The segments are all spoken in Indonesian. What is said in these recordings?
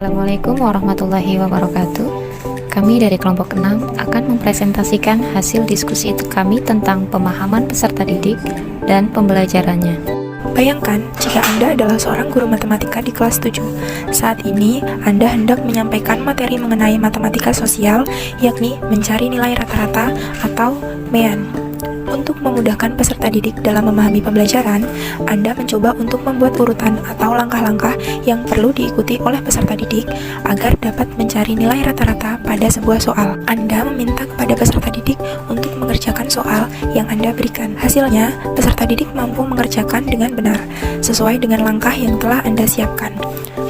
Assalamualaikum warahmatullahi wabarakatuh. Kami dari kelompok 6 akan mempresentasikan hasil diskusi kami tentang pemahaman peserta didik dan pembelajarannya. Bayangkan jika Anda adalah seorang guru matematika di kelas 7. Saat ini, Anda hendak menyampaikan materi mengenai matematika sosial, yakni mencari nilai rata-rata atau MEAN. Untuk memudahkan peserta didik dalam memahami pembelajaran, Anda mencoba untuk membuat urutan atau langkah-langkah yang perlu diikuti oleh peserta didik agar dapat mencari nilai rata-rata pada sebuah soal. Anda meminta kepada peserta didik untuk mengerjakan soal yang Anda berikan. Hasilnya, peserta didik mampu mengerjakan dengan benar, sesuai dengan langkah yang telah Anda siapkan.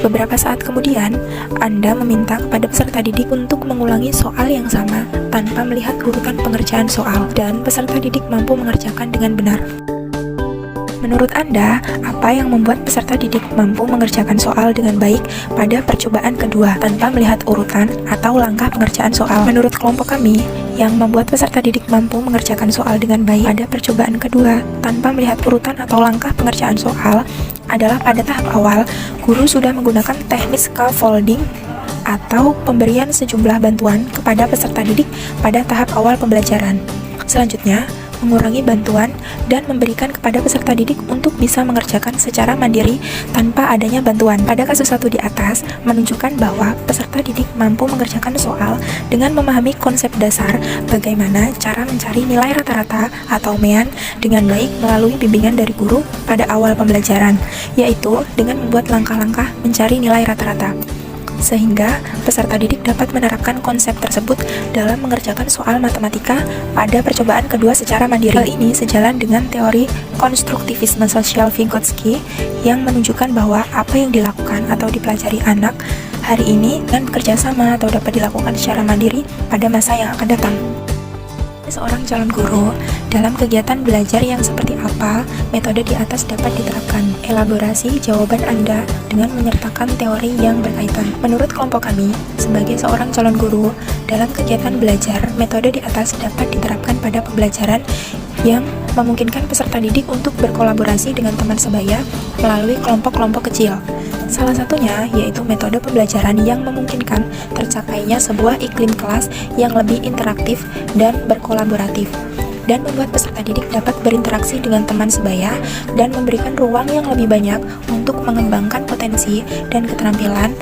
Beberapa saat kemudian, Anda meminta kepada peserta didik untuk mengulangi soal yang sama tanpa melihat urutan pengerjaan soal, dan peserta didik mampu mengerjakan dengan benar. Menurut Anda, apa yang membuat peserta didik mampu mengerjakan soal dengan baik pada percobaan kedua tanpa melihat urutan atau langkah pengerjaan soal? Menurut kelompok kami, yang membuat peserta didik mampu mengerjakan soal dengan baik pada percobaan kedua tanpa melihat urutan atau langkah pengerjaan soal adalah pada tahap awal, guru sudah menggunakan teknik scaffolding atau pemberian sejumlah bantuan kepada peserta didik pada tahap awal pembelajaran. Selanjutnya, mengurangi bantuan dan memberikan kepada peserta didik untuk bisa mengerjakan secara mandiri tanpa adanya bantuan. Pada kasus 1 di atas menunjukkan bahwa peserta didik mampu mengerjakan soal dengan memahami konsep dasar bagaimana cara mencari nilai rata-rata atau MEAN dengan baik melalui bimbingan dari guru pada awal pembelajaran, yaitu dengan membuat langkah-langkah mencari nilai rata-rata, sehingga peserta didik dapat menerapkan konsep tersebut dalam mengerjakan soal matematika pada percobaan kedua secara mandiri. Hal ini sejalan dengan teori konstruktivisme sosial Vygotsky yang menunjukkan bahwa apa yang dilakukan atau dipelajari anak hari ini dan bekerja sama atau dapat dilakukan secara mandiri pada masa yang akan datang. Seorang calon guru, dalam kegiatan belajar yang seperti apa, metode di atas dapat diterapkan. Elaborasi jawaban Anda dengan menyertakan teori yang berkaitan. Menurut kelompok kami, sebagai seorang calon guru, dalam kegiatan belajar, metode di atas dapat diterapkan pada pembelajaran yang memungkinkan peserta didik untuk berkolaborasi dengan teman sebaya melalui kelompok-kelompok kecil. Salah satunya yaitu metode pembelajaran yang memungkinkan tercapainya sebuah iklim kelas yang lebih interaktif dan berkolaboratif, dan membuat peserta didik dapat berinteraksi dengan teman sebaya dan memberikan ruang yang lebih banyak untuk mengembangkan potensi dan keterampilan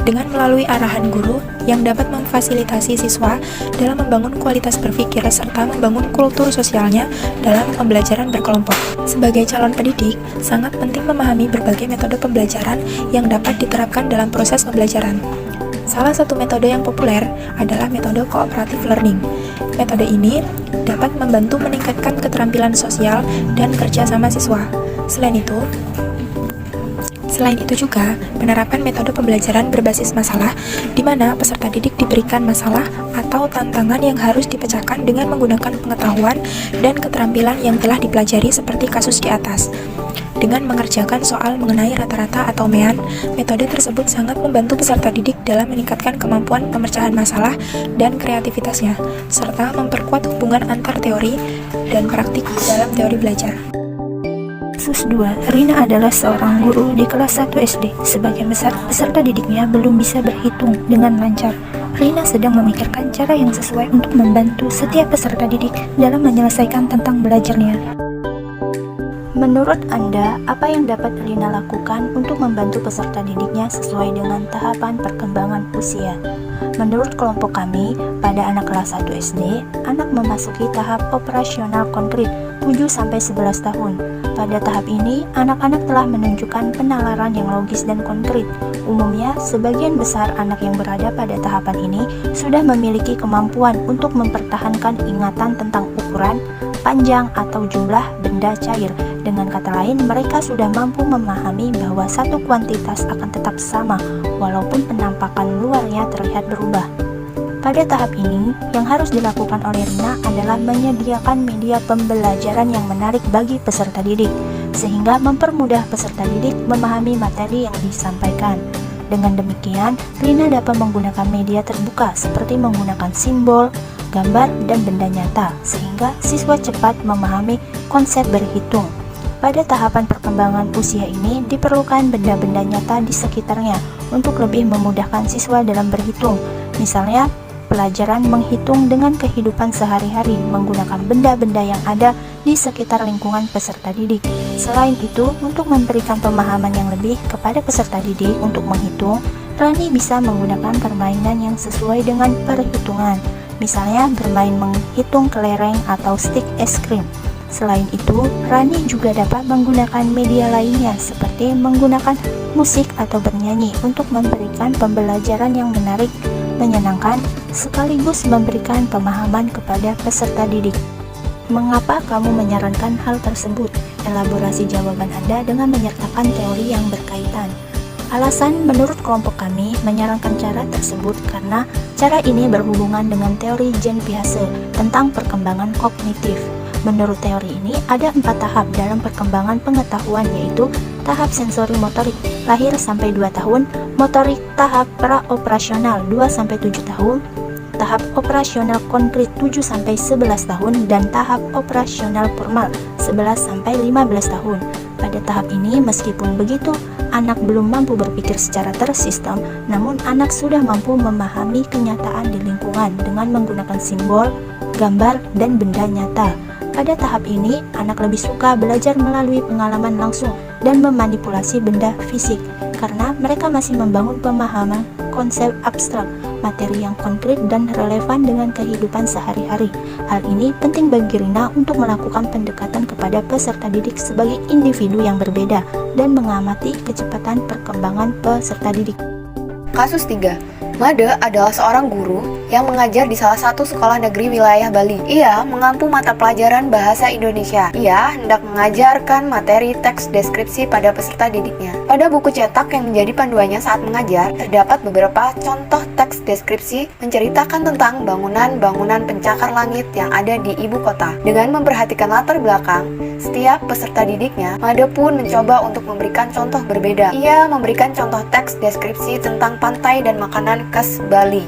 dengan melalui arahan guru yang dapat memfasilitasi siswa dalam membangun kualitas berpikir serta membangun kultur sosialnya dalam pembelajaran berkelompok. Sebagai calon pendidik, sangat penting memahami berbagai metode pembelajaran yang dapat diterapkan dalam proses pembelajaran. Salah satu metode yang populer adalah metode cooperative learning. Metode ini dapat membantu meningkatkan keterampilan sosial dan kerja sama siswa. Selain itu juga, penerapan metode pembelajaran berbasis masalah, di mana peserta didik diberikan masalah atau tantangan yang harus dipecahkan dengan menggunakan pengetahuan dan keterampilan yang telah dipelajari seperti kasus di atas. Dengan mengerjakan soal mengenai rata-rata atau MEAN, metode tersebut sangat membantu peserta didik dalam meningkatkan kemampuan pemecahan masalah dan kreativitasnya, serta memperkuat hubungan antar teori dan praktik dalam teori belajar. Kasus 2, Rina adalah seorang guru di kelas 1 SD. Sebagian besar peserta didiknya belum bisa berhitung dengan lancar. Rina sedang memikirkan cara yang sesuai untuk membantu setiap peserta didik dalam menyelesaikan tentang belajarnya. Menurut Anda, apa yang dapat Rina lakukan untuk membantu peserta didiknya sesuai dengan tahapan perkembangan usia? Menurut kelompok kami, pada anak kelas 1 SD, anak memasuki tahap operasional konkret 7-11 tahun. Pada tahap ini, anak-anak telah menunjukkan penalaran yang logis dan konkret. Umumnya, sebagian besar anak yang berada pada tahapan ini sudah memiliki kemampuan untuk mempertahankan ingatan tentang ukuran, panjang, atau jumlah benda cair. Dengan kata lain, mereka sudah mampu memahami bahwa satu kuantitas akan tetap sama, walaupun penampakan luarnya terlihat berubah. Pada tahap ini, yang harus dilakukan oleh Rina adalah menyediakan media pembelajaran yang menarik bagi peserta didik, sehingga mempermudah peserta didik memahami materi yang disampaikan. Dengan demikian, Rina dapat menggunakan media terbuka seperti menggunakan simbol, gambar, dan benda nyata, sehingga siswa cepat memahami konsep berhitung. Pada tahapan perkembangan usia ini diperlukan benda-benda nyata di sekitarnya untuk lebih memudahkan siswa dalam berhitung. Misalnya, pelajaran menghitung dengan kehidupan sehari-hari menggunakan benda-benda yang ada di sekitar lingkungan peserta didik. Selain itu, untuk memberikan pemahaman yang lebih kepada peserta didik untuk menghitung, Rani bisa menggunakan permainan yang sesuai dengan perhitungan. Misalnya, bermain menghitung kelereng atau stik es krim. Selain itu, Rani juga dapat menggunakan media lainnya seperti menggunakan musik atau bernyanyi untuk memberikan pembelajaran yang menarik, menyenangkan, sekaligus memberikan pemahaman kepada peserta didik. Mengapa kamu menyarankan hal tersebut? Elaborasi jawaban Anda dengan menyertakan teori yang berkaitan. Alasan menurut kelompok kami menyarankan cara tersebut karena cara ini berhubungan dengan teori Jean Piaget tentang perkembangan kognitif. Menurut teori ini, ada 4 tahap dalam perkembangan pengetahuan, yaitu tahap sensori motorik lahir sampai 2 tahun, motorik tahap pra-operasional 2-7 tahun, tahap operasional konkret 7-11 tahun, dan tahap operasional formal 11-15 tahun. Pada tahap ini, meskipun begitu, anak belum mampu berpikir secara tersistem, namun anak sudah mampu memahami kenyataan di lingkungan dengan menggunakan simbol, gambar, dan benda nyata. Pada tahap ini, anak lebih suka belajar melalui pengalaman langsung dan memanipulasi benda fisik karena mereka masih membangun pemahaman konsep abstrak, materi yang konkret dan relevan dengan kehidupan sehari-hari. Hal ini penting bagi Rina untuk melakukan pendekatan kepada peserta didik sebagai individu yang berbeda dan mengamati kecepatan perkembangan peserta didik. Kasus 3. Made adalah seorang guru yang mengajar di salah satu sekolah negeri wilayah Bali. Ia mengampu mata pelajaran bahasa Indonesia. Ia hendak mengajarkan materi teks deskripsi pada peserta didiknya. Pada buku cetak yang menjadi panduannya saat mengajar, terdapat beberapa contoh teks deskripsi menceritakan tentang bangunan-bangunan pencakar langit yang ada di ibu kota. Dengan memperhatikan latar belakang setiap peserta didiknya, Made pun mencoba untuk memberikan contoh berbeda. Ia memberikan contoh teks deskripsi tentang pantai dan makanan khas Bali.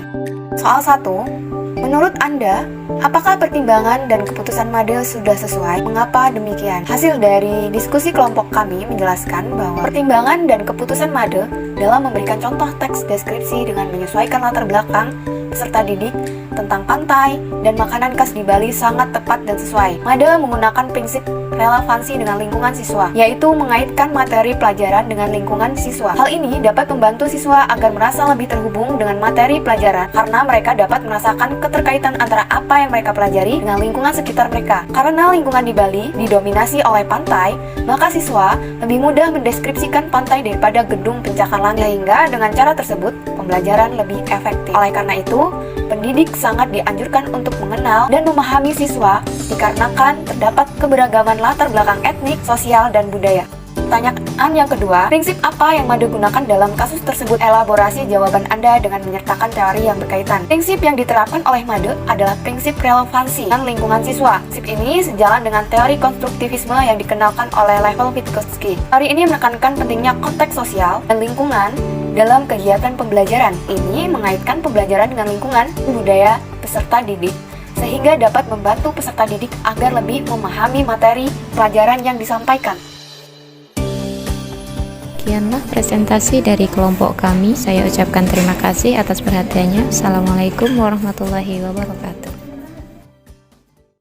Soal 1. Menurut Anda, apakah pertimbangan dan keputusan Made sudah sesuai? Mengapa demikian? Hasil dari diskusi kelompok kami menjelaskan bahwa pertimbangan dan keputusan Made dalam memberikan contoh teks deskripsi dengan menyesuaikan latar belakang peserta didik tentang pantai dan makanan khas di Bali sangat tepat dan sesuai. Made menggunakan prinsip relevansi dengan lingkungan siswa, yaitu mengaitkan materi pelajaran dengan lingkungan siswa. Hal ini dapat membantu siswa agar merasa lebih terhubung dengan materi pelajaran karena mereka dapat merasakan keterkaitan antara apa yang mereka pelajari dengan lingkungan sekitar mereka. Karena lingkungan di Bali didominasi oleh pantai, maka siswa lebih mudah mendeskripsikan pantai daripada gedung pencakar langit, sehingga dengan cara tersebut pembelajaran lebih efektif. Oleh karena itu, pendidik sangat dianjurkan untuk mengenal dan memahami siswa dikarenakan terdapat keberagaman latar belakang etnik, sosial, dan budaya. Pertanyaan yang kedua, prinsip apa yang Made gunakan dalam kasus tersebut? Elaborasi jawaban Anda dengan menyertakan teori yang berkaitan. Prinsip yang diterapkan oleh Made adalah prinsip relevansi dan lingkungan siswa. Prinsip ini sejalan dengan teori konstruktivisme yang dikenalkan oleh Lev Vygotsky. Teori ini menekankan pentingnya konteks sosial dan lingkungan dalam kegiatan pembelajaran. Ini mengaitkan pembelajaran dengan lingkungan, budaya, peserta didik, sehingga dapat membantu peserta didik agar lebih memahami materi pelajaran yang disampaikan. Sekianlah presentasi dari kelompok kami. Saya ucapkan terima kasih atas perhatiannya. Assalamualaikum warahmatullahi wabarakatuh.